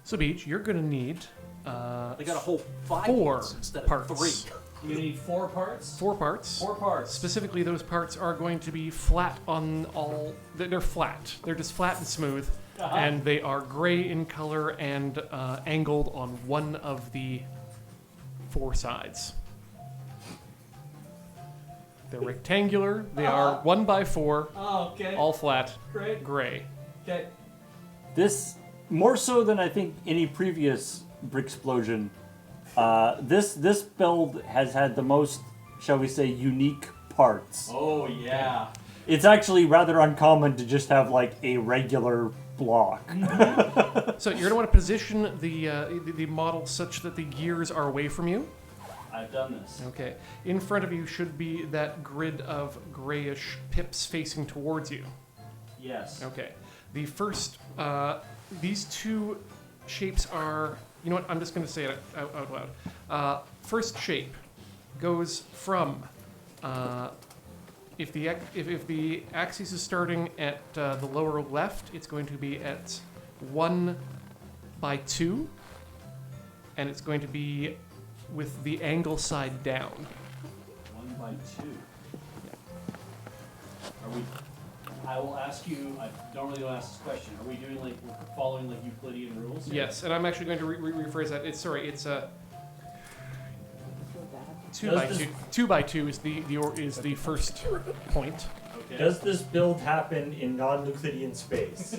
So, Beej, you're going to need They got a whole 5 4 units instead parts. of 3. You need 4 parts? 4 parts. 4 parts. Specifically, those parts are going to be flat on all... They're flat. They're just flat and smooth. And they are gray in color and angled on one of the 4 sides. They're rectangular. They are 1 by 4, Oh, okay. all flat, Great. gray. Okay. This, more so than I think any previous Bricksplosion, this build has had the most, shall we say, unique parts. Oh, yeah. It's actually rather uncommon to just have like a regular block. So you're going to want to position the model such that the gears are away from you. I've done this. Okay. In front of you should be that grid of grayish pips facing towards you. Yes. Okay. The first, these 2 shapes are, you know what, I'm just going to say it out loud. First shape goes from, if the axis is starting at the lower left, it's going to be at 1 by 2, and it's going to be with the angle side down. 1 by 2. Are we... I will ask you, I normally don't ask this question, are we doing like, we're following like Euclidean rules? Yes, and I'm actually going to rephrase that. It's a 2 Does by this- 2. 2 by 2 is the first point. Okay. Does this build happen in non-Euclidean space?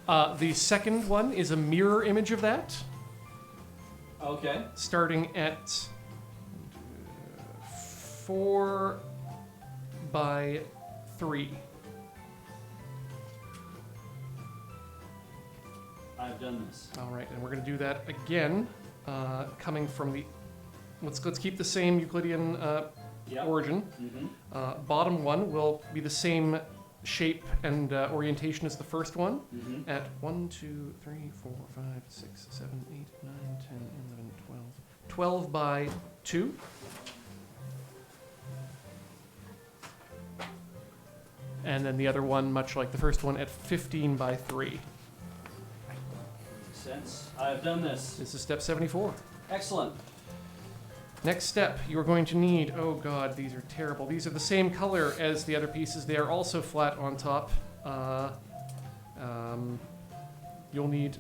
The second one is a mirror image of that, Okay. starting at 4 by 3. I've done this. All right, and we're going to do that again, coming from the. Let's keep the same Euclidean Yep. origin. Mm-hmm. Bottom one will be the same shape and orientation as the first one. Mm-hmm. At 1, 2, 3, 4, 5, 6, 7, 8, 9, 10, 11, 12. 12 by 2. And then the other one, much like the first one, at 15 by 3. Makes sense. I've done this. This is step 74. Excellent. Next step, you're going to need, oh god, these are terrible. These are the same color as the other pieces. They are also flat on top. You'll need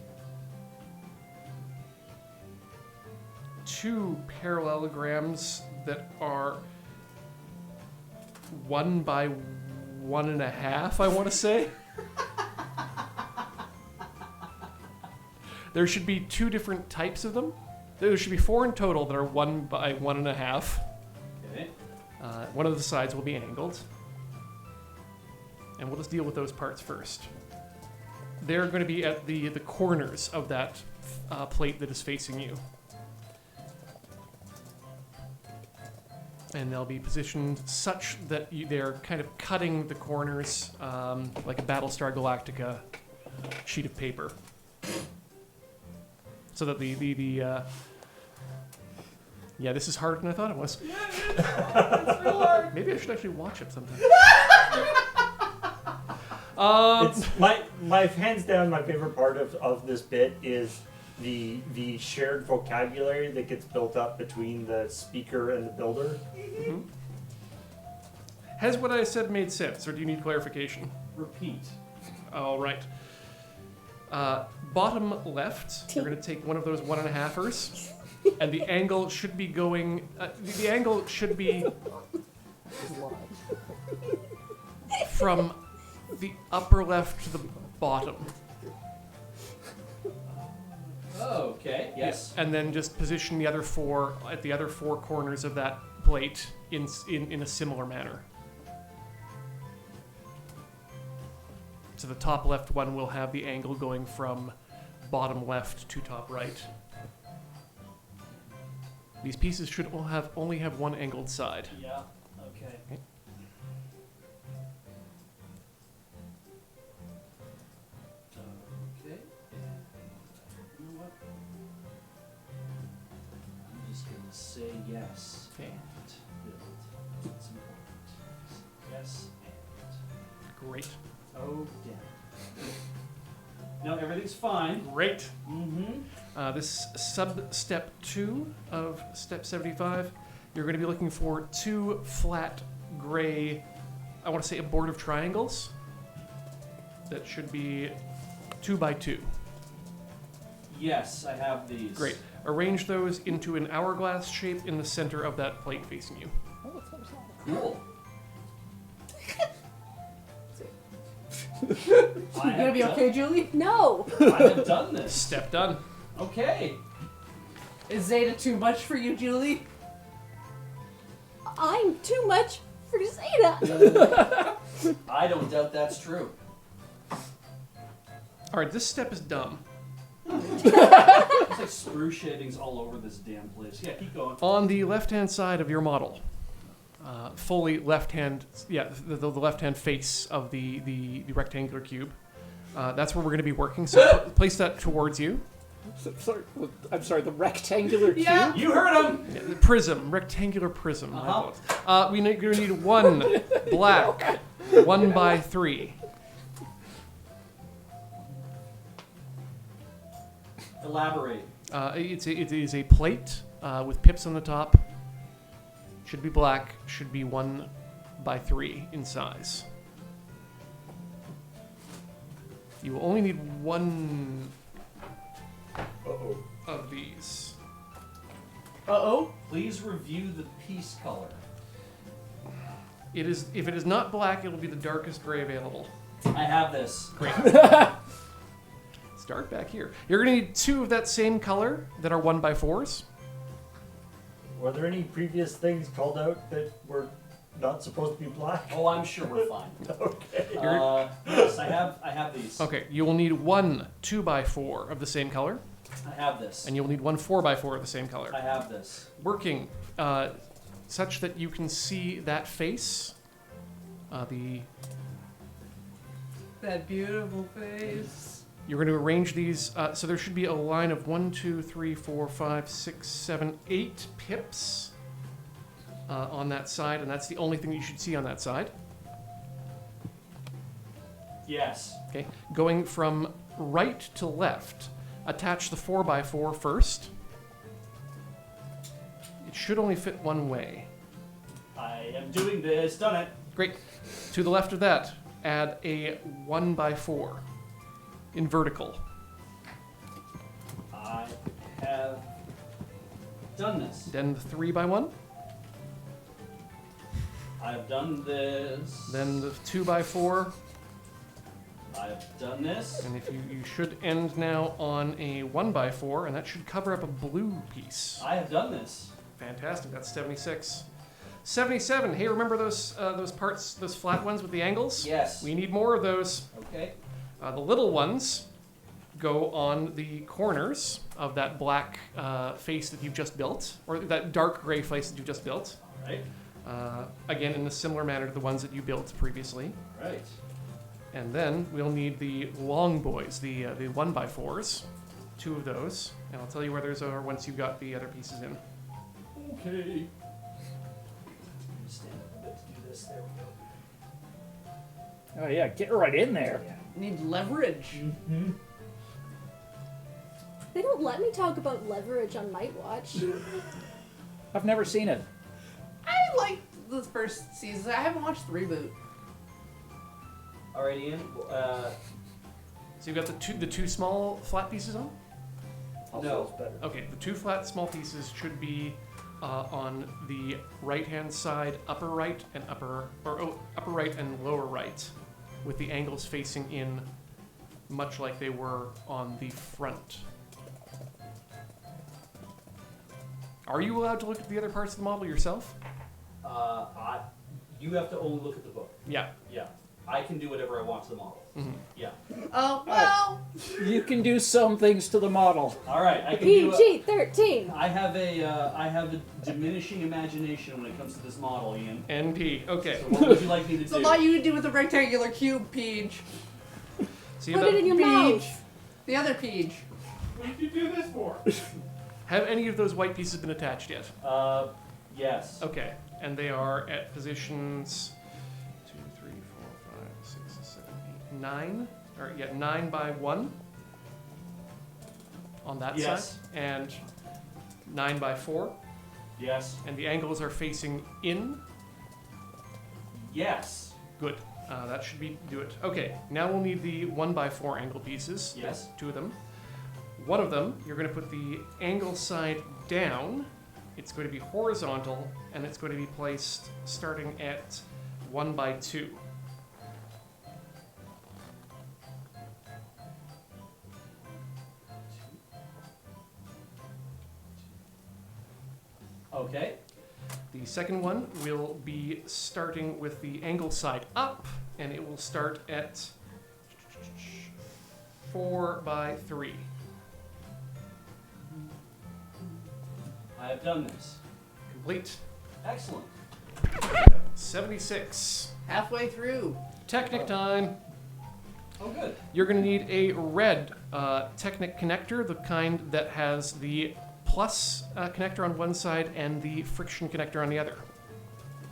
2 parallelograms that are 1 by 1.5, I want to say. There should be 2 different types of them. There should be 4 in total that are 1 by 1.5. Okay. One of the sides will be angled. And we'll just deal with those parts first. They're going to be at the corners of that plate that is facing you. And they'll be positioned such that they're kind of cutting the corners like a Battlestar Galactica sheet of paper. So that yeah, this is harder than I thought it was. It's real hard. Maybe I should actually watch it sometime. It's my hands down my favorite part of this bit is the shared vocabulary that gets built up between the speaker and the builder. Mhm. Has what I said made sense, or do you need clarification? Repeat. All right. Bottom left, you're going to take one of those 1.5ers, and the angle should be going. The angle should be from the upper left to the bottom. Oh, okay. Yes. And then just position the other 4 at the other 4 corners of that plate in a similar manner. So the top left one will have the angle going from bottom left to top right. These pieces should all only have one angled side. Yeah. Okay. Okay. You know what? I'm just gonna say yes. Okay. And build. That's important. Yes and. Great. Oh, damn. No, everything's fine. Great. Mm-hmm. This sub-step 2 of step 75, you're going to be looking for 2 flat gray, I want to say abortive triangles. That should be 2 by 2. Yes, I have these. Great. Arrange those into an hourglass shape in the center of that plate facing you. Cool. You gonna be okay, Julie? No! I have done this. Step done. Okay. Is Zeta too much for you, Julie? I'm too much for Zeta! I don't doubt that's true. Alright, this step is dumb. There's like sprue shadings all over this damn place. Yeah, keep going. On the left-hand side of your model, fully left-hand, the left-hand face of the rectangular cube, that's where we're going to be working. So place that towards you. I'm sorry, the rectangular cube? Yeah. You heard him. Yeah, the prism, rectangular prism. We're going to need 1 black, 1 by 3. Elaborate. It is a plate with pips on the top. Should be black. Should be 1 by 3 in size. You will only need 1 of these. Uh-oh. Please review the piece color. It is. If it is not black, it will be the darkest gray available. I have this. Great. Start back here. You're going to need 2 of that same color that are 1 by 4s. Were there any previous things called out that were not supposed to be black? Oh, I'm sure we're fine. Okay. Yes, I have these. Okay, you will need 1 2 by 4 of the same color, I have this. and you'll need 1 4 by 4 of the same color. I have this. Working such that you can see that face. That beautiful face. You're going to arrange these. So there should be a line of 1 2 3 4 5 6 7 8 pips on that side, and that's the only thing you should see on that side. Yes. Okay, going from right to left, attach the 4 by 4 first. It should only fit one way. I am doing this. Done it. Great. To the left of that, add a 1 by 4 in vertical. I have done this. Then the 3 by 1. I have done this. Then the 2 by 4. I have done this. And if you should end now on a 1 by 4, and that should cover up a blue piece. I have done this. Fantastic. That's 76. 77. Hey, remember those parts, those flat ones with the angles? Yes. We need more of those. Okay. The little ones go on the corners of that black face that you've just built, or that dark gray face that you just built. All right. Again, in a similar manner to the ones that you built previously. Right. And then we'll need the long boys, the 1 by 4s, 2 of those. And I'll tell you where those are once you've got the other pieces in. Okay. Stand up a bit to do this. There we go. Oh yeah, get right in there. Need leverage. Mm-hmm. They don't let me talk about leverage on Night Watch. I've never seen it. I liked the first season. I haven't watched the reboot. All right, Ian. So you've got the two small flat pieces on? No. Okay, the 2 flat small pieces should be on the right-hand side, upper right and upper right and lower right, with the angles facing in, much like they were on the front. Are you allowed to look at the other parts of the model yourself? You have to only look at the book. Yeah. Yeah. I can do whatever I want to the model. Mm-hmm. Yeah. Oh, well. You can do some things to the model. All right. I can do. PG-13. I have a diminishing imagination when it comes to this model, Ian. NP. Okay. So what would you like me to It's a do? lot you can do with the rectangular cube, Peej. See Put about, it in your Peej. mouth. The other Peej. What did you do this for? have any of those white pieces been attached yet? Yes. Okay. And they are at positions 2, 3, 4, 5, 6, 7, 8, 9. Or yeah, 9 by 1. on that Yes. side, and 9x4, Yes. and the angles are facing in. Yes. Good. That should do it. Okay, now we'll need the 1x4 angle pieces. Yes. 2 of them. One of them, you're going to put the angle side down. It's going to be horizontal, and it's going to be placed starting at 1x2. Okay. The second one will be starting with the angle side up, and it will start at 4x3. I have done this. Complete. Excellent. 76. Halfway through. Technic time. Oh, good. You're going to need a red Technic connector, the kind that has the plus connector on one side and the friction connector on the other.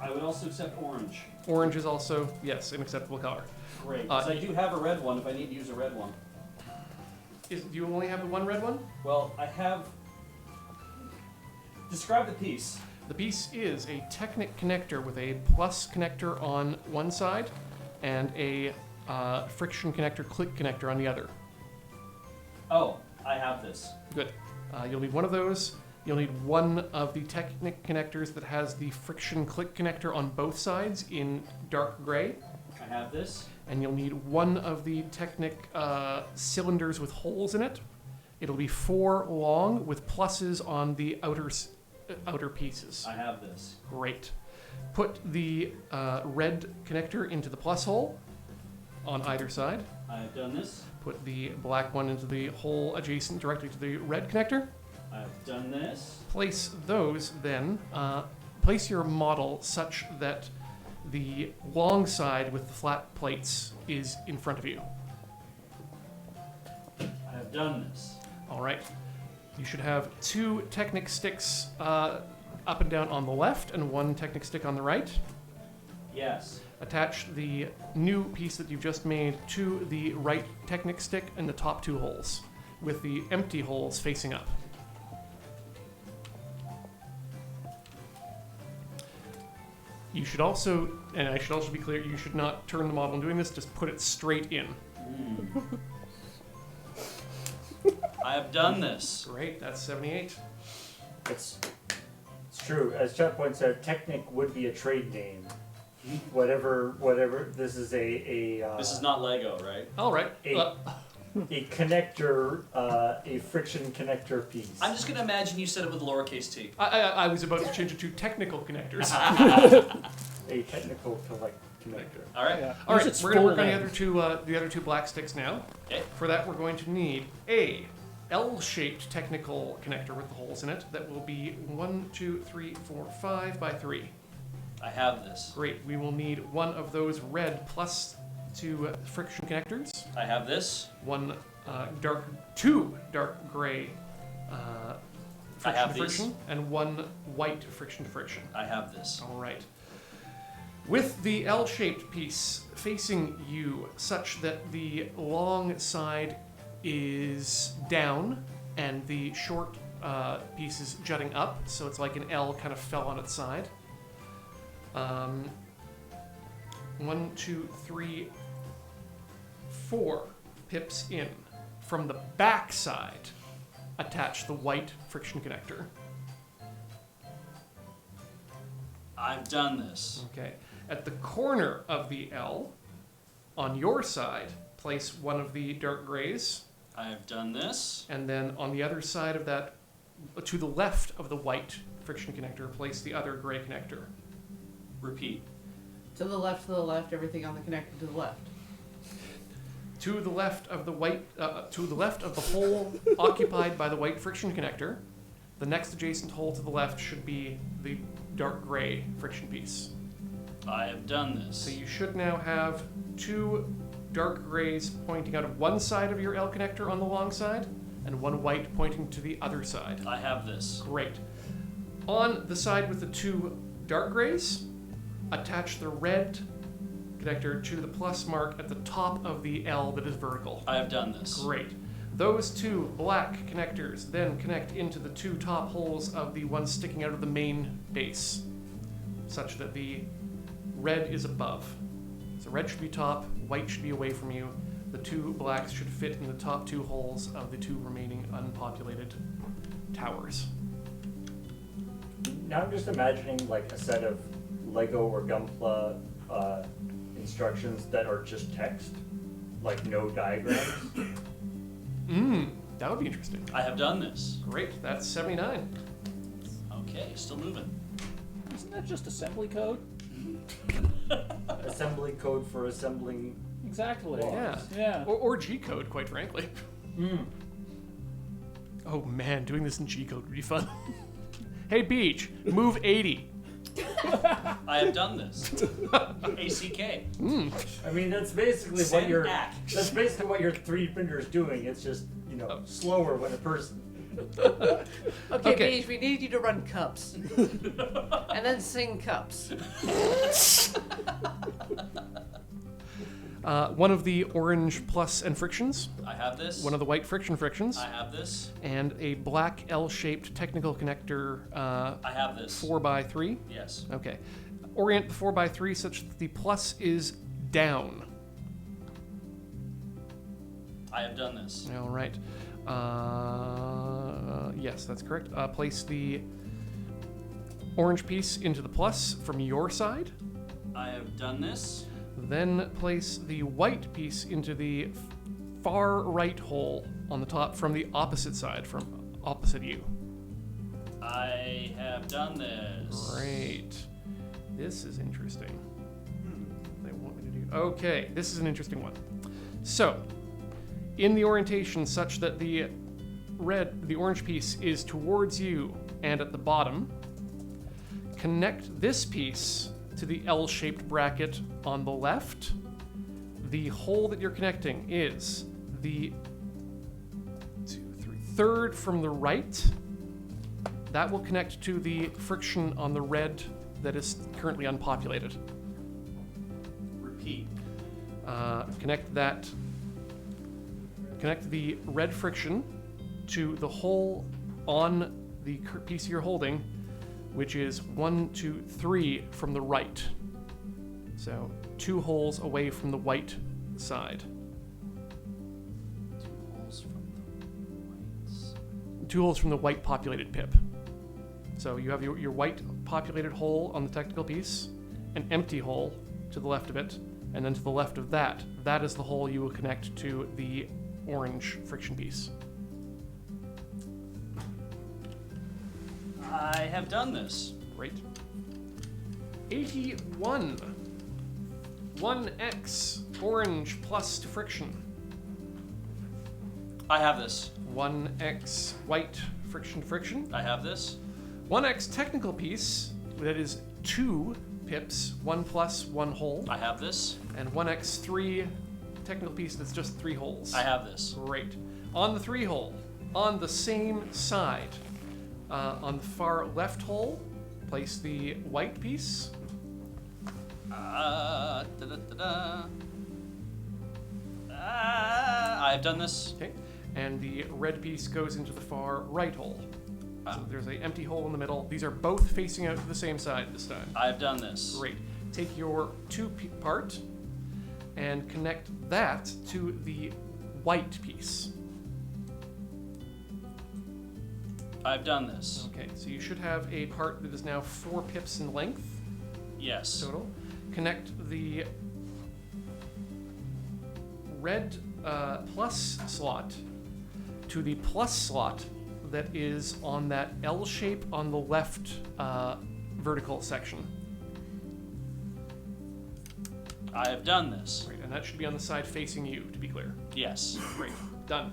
I would also accept orange. Orange is also, yes, an acceptable color. Great. 'Cause I do have a red one if I need to use a red one. Do you only have the one red one? Well, I have... Describe the piece. The piece is a Technic connector with a plus connector on one side and a friction connector, click connector on the other. Oh, I have this. Good. You'll need one of those. You'll need one of the Technic connectors that has the friction click connector on both sides in dark gray. I have this. And you'll need one of the Technic cylinders with holes in it. It'll be 4 long with pluses on the outer pieces. I have this. Great. Put the red connector into the plus hole on either side. I have done this. Put the black one into the hole adjacent directly to the red connector. I have done this. Place those then, place your model such that the long side with the flat plates is in front of you. I have done this. All right. You should have 2 Technic sticks up and down on the left and 1 Technic stick on the right. Yes. Attach the new piece that you've just made to the right Technic stick in the top 2 holes, with the empty holes facing up. You should also, and I should also be clear, you should not turn the model in doing this, just put it straight in. I have done this. Great, that's 78. It's true. As Chat Point said, Technic would be a trade name. Whatever. This is This is not Lego, right? All right. a connector, a friction connector piece. I'm just gonna imagine you said it with lowercase t. I was about to change it to technical connectors. A technical connector. All right. Yeah. All Use right, its we're going to full work on name. the other two black sticks now. Okay. For that, we're going to need a L-shaped technical connector with the holes in it that will be 1, 2, 3, 4, 5 by 3. I have this. Great. We will need one of those red plus 2 friction connectors. I have this. Two dark gray I have friction, and 1 white friction to friction. I have this. All right. With the L-shaped piece facing you such that the long side is down and the short piece is jutting up, so it's like an L kind of fell on its side. 1, 2, 3, 4 pips in. From the back side, attach the white friction connector. I've done this. Okay. At the corner of the L, on your side, place one of the dark grays, I have done this. and then on the other side of that, to the left of the white friction connector, place the other gray connector. Repeat. To the left, everything on the connector to the left. To the left of the white, to the left of the hole occupied by the white friction connector, the next adjacent hole to the left should be the dark gray friction piece. I have done this. So you should now have 2 dark grays pointing out of one side of your L connector on the long side, and 1 white pointing to the other side. I have this. Great. On the side with the 2 dark grays, attach the red connector to the plus mark at the top of the L that is vertical. I have done this. Great. Those two black connectors then connect into the two top holes of the one sticking out of the main base, such that the red is above. So red should be top, white should be away from you. The two blacks should fit in the top two holes of the two remaining unpopulated towers. Now I'm just imagining like a set of Lego or Gunpla instructions that are just text, like no diagrams. That would be interesting. I have done this. Great, that's 79. Okay, still moving. Isn't that just assembly code? Assembly code for assembling. Exactly. Yeah. Yeah. Or G-code, quite frankly. Oh man, doing this in G-code would be fun. Hey Beej, move 80. I have done this. ACK. I mean, that's basically Send what your act. that's basically what your 3D printer is doing. It's just slower when a person. Okay, Okay. Beej, we need you to run cups. And then sing cups. One of the orange plus and frictions, I have this. one of the white frictions, I have this. and a black L-shaped technical connector I have this. 4x3. Yes. Okay. Orient the 4x3 such that the plus is down. I have done this. All right. Yes, that's correct. Place the orange piece into the plus from your side. I have done this. Then place the white piece into the far right hole on the top from the opposite side, from opposite you. I have done this. Great. This is interesting. They want me to do. Okay, this is an interesting one. So, in the orientation such that the orange piece is towards you and at the bottom, connect this piece to the L-shaped bracket on the left. The hole that you're connecting is the third from the right. That will connect to the friction on the red that is currently unpopulated. Repeat. Connect the red friction to the hole on the piece you're holding, which is 1, 2, 3 from the right. So 2 holes away from the white side. 2 holes from the whites. 2 holes from the white populated pip. So you have your white populated hole on the technical piece, an empty hole to the left of it, and then to the left of that, that is the hole you will connect to the orange friction piece. I have done this. Great. 81. 1x orange plus to friction. I have this. 1x white friction. I have this. 1x technical piece that is 2 pips, 1 plus 1 hole. I have this. And 1x3 technical piece that's just 3 holes. I have this. Great. On the 3 hole, on the same side, on the far left hole, place the white piece. I have done this. Okay. And the red piece goes into the far right hole. So there's an empty hole in the middle. These are both facing out to the same side this time. I have done this. Great. Take your 2 part and connect that to the white piece. I've done this. Okay, so you should have a part that is now 4 pips in length Yes. total. Connect the red plus slot to the plus slot that is on that L shape on the left vertical section. I have done this. Great, and that should be on the side facing you, to be clear. Yes. Great, done.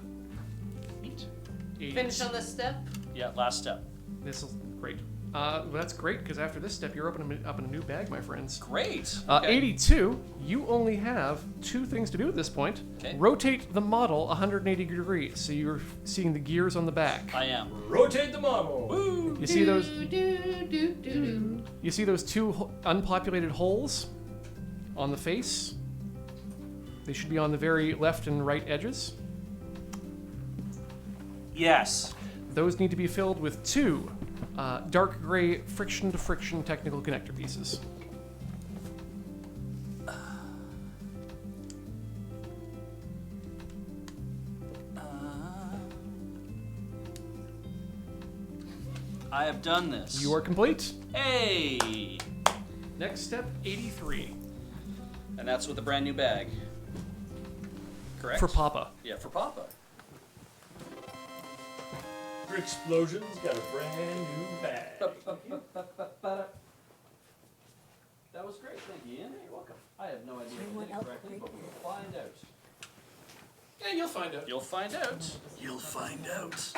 Neat. 80. Finish on this step. Yeah, last step. This is great. Well, that's great, because after this step, you're opening up in a new bag, my friends. Great. 82, you only have 2 things to do at this point. Okay. Rotate the model 180 degrees, so you're seeing the gears on the back. I am. Rotate the model. Woo! You see those? Do. You see those 2 unpopulated holes on the face? They should be on the very left and right edges. Yes. Those need to be filled with 2 dark gray friction-to-friction technical connector pieces. I have done this. You are complete. Hey! Next step, 83. And that's with a brand new bag. Correct? For Papa. Yeah, for Papa. Bricksplosions got a brand new bag. That was great, thank you, Ian. You're welcome. I have no idea if I Anyone did it else correctly, break but we'll find out. Yeah, you'll find out. You'll find out. You'll find out.